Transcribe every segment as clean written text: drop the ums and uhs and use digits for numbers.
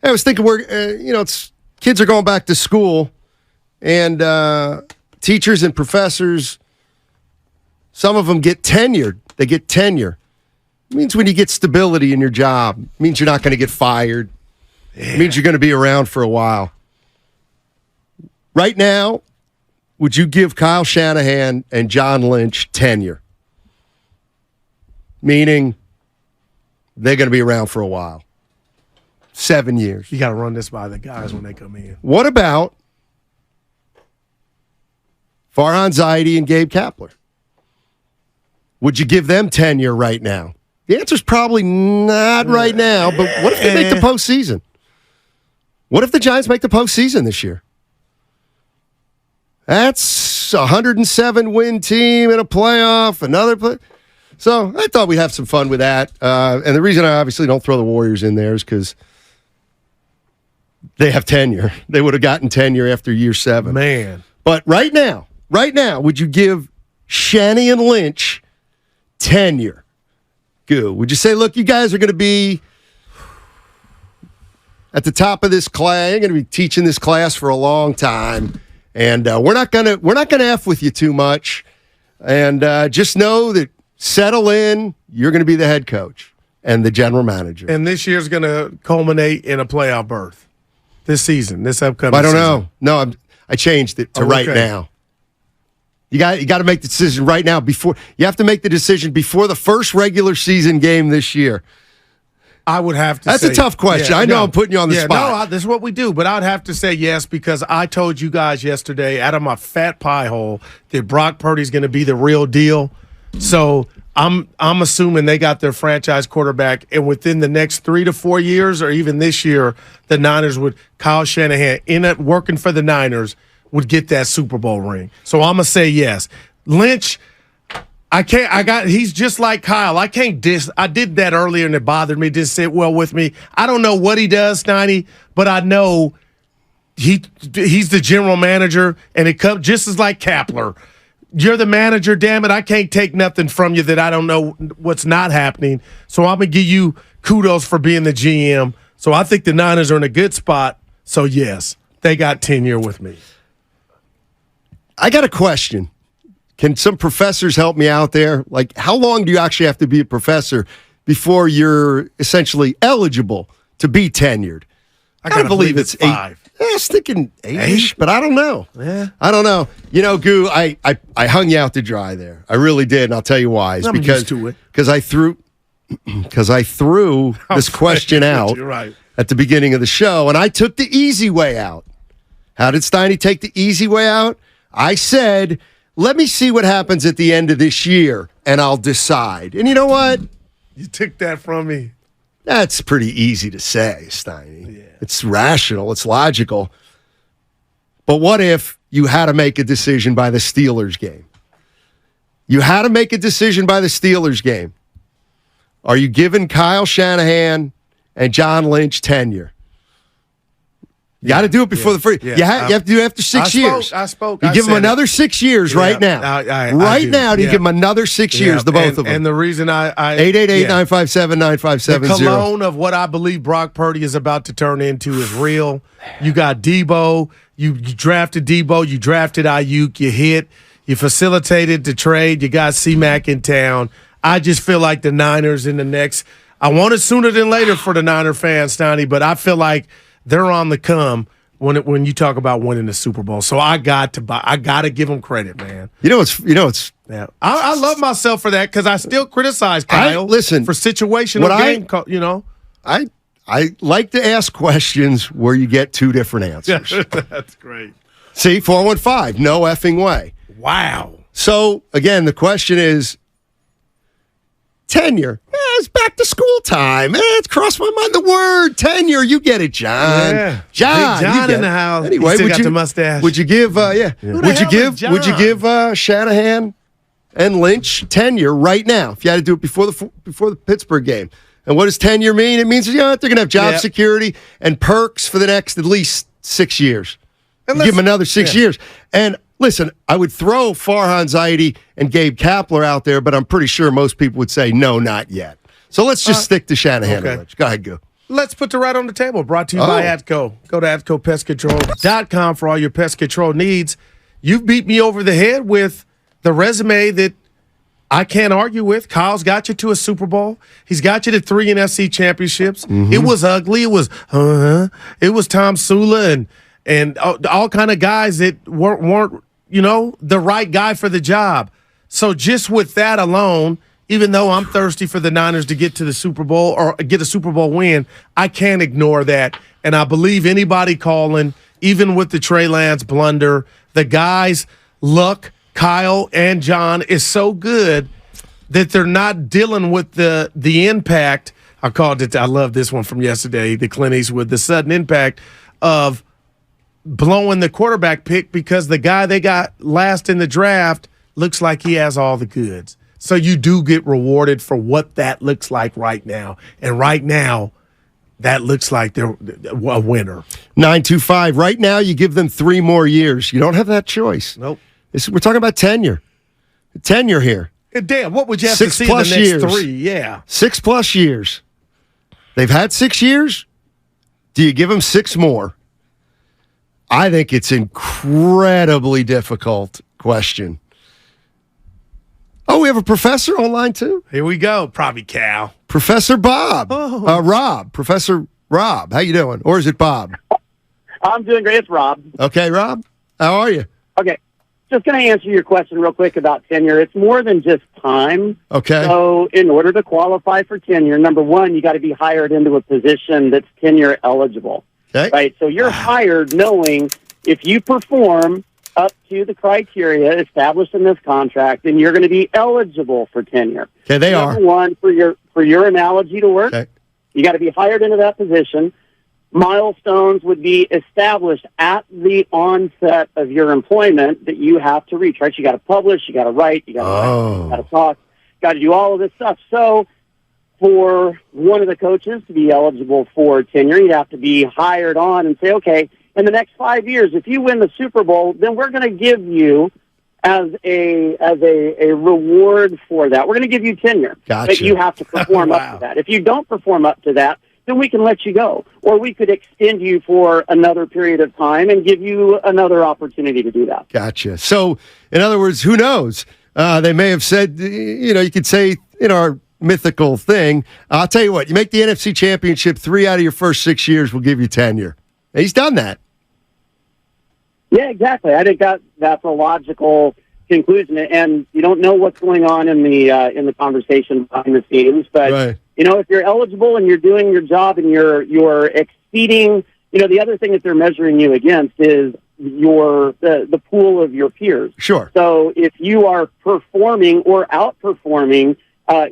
I was thinking kids are going back to school, and teachers and professors, some of them get tenured. They get tenure. It means when you get stability in your job, it means you're not going to get fired. Yeah. It means you're going to be around for a while. Right now, would you give Kyle Shanahan and John Lynch tenure? Meaning they're going to be around for a while. 7 years. You got to run this by the guys when they come in. What about Farhan Zaidi and Gabe Kapler? Would you give them tenure right now? The answer's probably not right now, but what if they make the postseason? What if the Giants make the postseason this year? That's a 107-win team in a playoff, So I thought we'd have some fun with that. And the reason I obviously don't throw the Warriors in there is because they have tenure. They would have gotten tenure after year 7. Man. But right now, would you give Shanahan and Lynch tenure? Goo. Would you say, look, you guys are going to be at the top of this class. You're going to be teaching this class for a long time, and we're not going to F with you too much. And just know that settle in. You're going to be the head coach and the general manager. And this year's going to culminate in a playoff berth. This season, this upcoming season. I don't know. No, I changed it to right now. You got to make the decision right now. You have to make the decision before the first regular season game this year. I would have to That's say, a tough question. I know I'm putting you on the spot. No, this is what we do. But I'd have to say yes because I told you guys yesterday out of my fat pie hole that Brock Purdy's going to be the real deal. So I'm assuming they got their franchise quarterback, and within the next 3 to 4 years, or even this year, the Niners would Kyle Shanahan working for the Niners would get that Super Bowl ring. So I'm gonna say yes. Lynch, he's just like Kyle. I can't I did that earlier and it bothered me. It didn't sit well with me. I don't know what he does, Steiny, but I know he's the general manager, and it comes just as like Kapler. You're the manager, damn it. I can't take nothing from you that I don't know what's not happening. So I'm going to give you kudos for being the GM. So I think the Niners are in a good spot. So, yes, they got tenure with me. I got a question. Can some professors help me out there? Like, how long do you actually have to be a professor before you're essentially eligible to be tenured? I gotta believe it's 5. I was thinking 8-ish, but I don't know. Yeah. I don't know. Goo, I hung you out to dry there. I really did, and I'll tell you why. It's because I threw this question out at the beginning of the show, and I took the easy way out. How did Steiny take the easy way out? I said, let me see what happens at the end of this year, and I'll decide. And you know what? You took that from me. That's pretty easy to say, Steiny. Yeah. It's rational. It's logical. But what if you had to make a decision by the Steelers game? You had to make a decision by the Steelers game. Are you giving Kyle Shanahan and John Lynch tenure? You got to do it before the free. You have to do it after 6 years. You give them another 6 years right now. You give them another 6 years, the both of them. And the reason I 888-957-9570. The cologne of what I believe Brock Purdy is about to turn into is real. You got Debo. You drafted Debo. You drafted Ayuk. You hit. You facilitated the trade. You got C-Mac in town. I just feel like the Niners in the next. I want it sooner than later for the Niner fans, Steiny, but I feel like they're on the come when you talk about winning the Super Bowl. So I got to give them credit, man. It's yeah. I love myself for that because I still criticize Kyle for situational game. I like to ask questions where you get 2 different answers. That's great. See, 415, no effing way. Wow. So again, the question is tenure. It's back to school time. It's crossed my mind. The word tenure. You get it, John. Yeah. John. Big John in the house. Anyway, he still got the mustache. Would you give? Would you give Shanahan and Lynch tenure right now if you had to do it before the Pittsburgh game? And what does tenure mean? It means they're going to have job security and perks for the next at least 6 years. Give them another 6 years. And listen, I would throw Farhan Zaidi and Gabe Kapler out there, but I'm pretty sure most people would say no, not yet. So let's just stick to Shanahan and Lynch. Go ahead, go. let's put the right on the table. Brought to you by ATCO. Go to ATCOPestControl.com for all your pest control needs. You've beat me over the head with the resume that I can't argue with. Kyle's got you to a Super Bowl. He's got you to 3 NFC championships. Mm-hmm. It was ugly. It was Tom Sula and all kind of guys that weren't the right guy for the job. So just with that alone, even though I'm thirsty for the Niners to get to the Super Bowl or get a Super Bowl win, I can't ignore that. And I believe anybody calling, even with the Trey Lance blunder, the guys' luck, Kyle and John, is so good that they're not dealing with the impact. I love this one from yesterday, the Clint Eastwood, the sudden impact of blowing the quarterback pick because the guy they got last in the draft looks like he has all the goods. So you do get rewarded for what that looks like right now. And right now, that looks like they're a winner. 925. Right now, you give them 3 more years. You don't have that choice. Nope. We're talking about tenure. Tenure here. Damn, what would you have to see in the next years. 3? Yeah. 6+ years. They've had 6 years. Do you give them 6 more? I think it's incredibly difficult question. Oh, we have a professor online too? Here we go. Probably Cal. Professor Bob. Rob. Professor Rob. How you doing? Or is it Bob? I'm doing great. It's Rob. Okay, Rob. How are you? Okay. Just going to answer your question real quick about tenure. It's more than just time. Okay. So in order to qualify for tenure, number one, you got to be hired into a position that's tenure eligible. Okay. Right? So you're hired knowing if you perform up to the criteria established in this contract, then you're going to be eligible for tenure. Okay, they Number are. one, for your analogy to work, Okay. you got to be hired into that position. Milestones would be established at the onset of your employment that you have to reach, right? You got to publish, you got to write, you got to talk, got to do all of this stuff. So for one of the coaches to be eligible for tenure, you'd have to be hired on and say, okay, in the next 5 years, if you win the Super Bowl, then we're going to give you as a reward for that. We're going to give you tenure. Gotcha. But you have to perform up to that. If you don't perform up to that, then we can let you go. Or we could extend you for another period of time and give you another opportunity to do that. Gotcha. So, in other words, who knows? They may have said, you could say in our mythical thing, I'll tell you what, you make the NFC Championship 3 out of your first 6 years, we'll give you tenure. And he's done that. Yeah, exactly. I think that's a logical conclusion, and you don't know what's going on in the conversation behind the scenes. But Right. If you're eligible and you're doing your job and you're exceeding, the other thing that they're measuring you against is the pool of your peers. Sure. So if you are performing or outperforming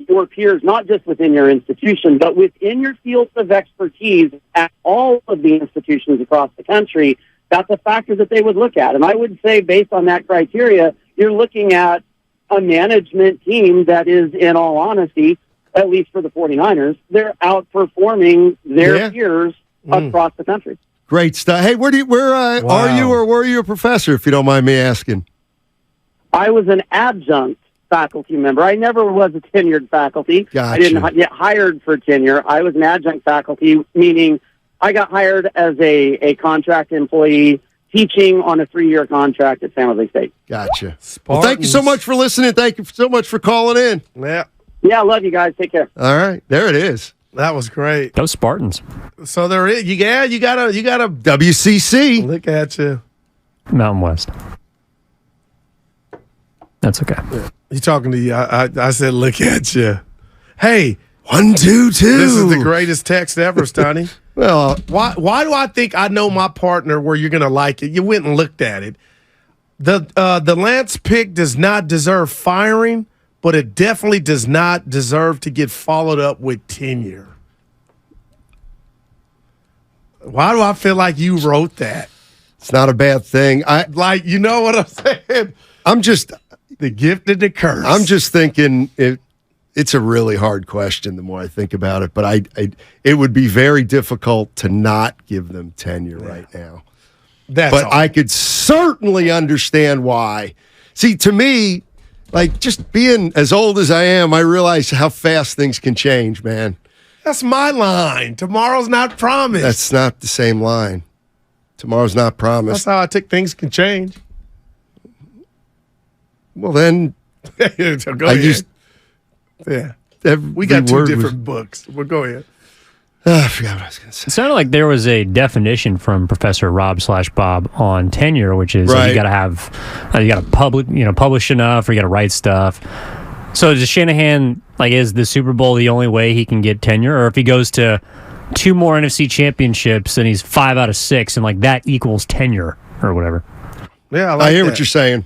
your peers, not just within your institution, but within your fields of expertise at all of the institutions across the country, that's a factor that they would look at. And I would say based on that criteria, you're looking at a management team that is, in all honesty, at least for the 49ers, they're outperforming their peers across the country. Great stuff. Hey, where are you, or were you a professor, if you don't mind me asking? I was an adjunct faculty member. I never was a tenured faculty. Gotcha. I didn't get hired for tenure. I was an adjunct faculty, meaning I got hired as a contract employee teaching on a 3-year contract at San Jose State. Gotcha. Well, thank you so much for listening. Thank you so much for calling in. Yeah, I love you guys. Take care. All right. There it is. That was great. Those Spartans. So there is. You gotta WCC. look at you. Mountain West. That's okay. He's talking to you. I said, look at you. Hey, 1, 2, 2. this is the greatest text ever, Steiny. Well, Why do I think I know my partner where you're gonna like it? You went and looked at it. The Lance pick does not deserve firing, but it definitely does not deserve to get followed up with tenure. Why do I feel like you wrote that? it's not a bad thing. You know what I'm saying? I'm just The gift and the curse. I'm just thinking it's a really hard question the more I think about it, but it would be very difficult to not give them tenure right now. I could certainly understand why. See, to me, like just being as old as I am, I realize how fast things can change, man. That's my line. Tomorrow's not promised. That's not the same line. Tomorrow's not promised. That's how I think things can change. Well, then So go I ahead. used We got two word different books. Well, go ahead. I forgot what I was going to say. It sounded like there was a definition from Professor Rob/Bob on tenure, which is Right. you got to have, you got to publish enough, or you got to write stuff. So does Shanahan, is the Super Bowl the only way he can get tenure, or if he goes to 2 more NFC championships and he's 5 out of 6, and that equals tenure or whatever? Yeah, I hear what you're saying.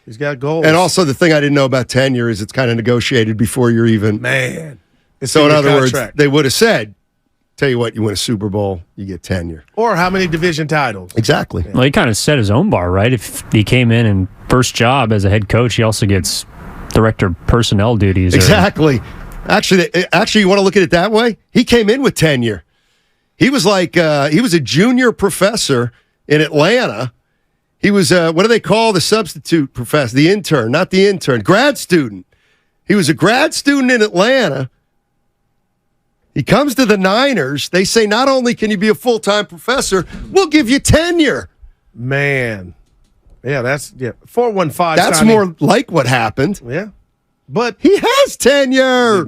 He's got goals. And also, the thing I didn't know about tenure is it's kind of negotiated before you're even. Man. It's So, in your other words, contract. they would have said, tell you what, you win a Super Bowl, you get tenure. Or how many division titles? Exactly. Well, he kind of set his own bar, right? If he came in and first job as a head coach, he also gets director of personnel duties. Exactly. Actually, you want to look at it that way? He came in with tenure. He was he was a junior professor in Atlanta. He was, what do they call the substitute professor? The intern, not the intern, grad student. He was a grad student in Atlanta. He comes to the Niners. They say, not only can you be a full-time professor, we'll give you tenure. Man. Yeah, 415. That's Steiny. more like what happened. Yeah. But He has tenure.